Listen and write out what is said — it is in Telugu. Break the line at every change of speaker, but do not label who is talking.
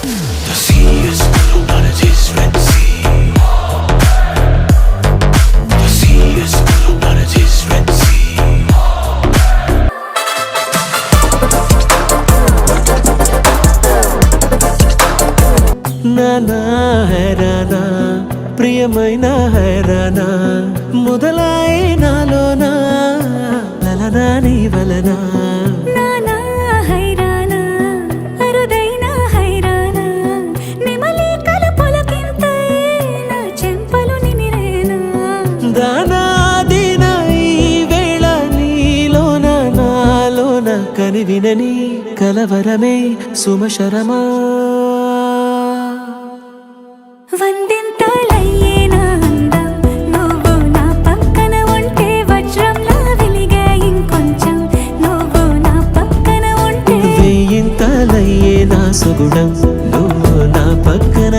The sea is blue, but it is Red Sea. The sea is blue, but it is Red Sea.
నానా హైరానా ప్రియమైన హైరానా మొదలాయి నాలోనా లలనా నీ వలనా
నానా హైరానా అరుదైన హైరానా నిమలి కలుపులకింతై నా చెంపలు నిమిరేనా
దానా దినా ఈ వేళ నీలోన నాలోన కనివినని కలవరమే సుమశరమా
వందింతలయ్యే నా అందం నువ్వు నా పక్కన ఉంటే వజ్రంలా వెలిగే ఇంకొంచెం నువ్వు నా పక్కన ఉంటే
వేయింతలయ్యే నా సుగుణం నువ్వు నా పక్కన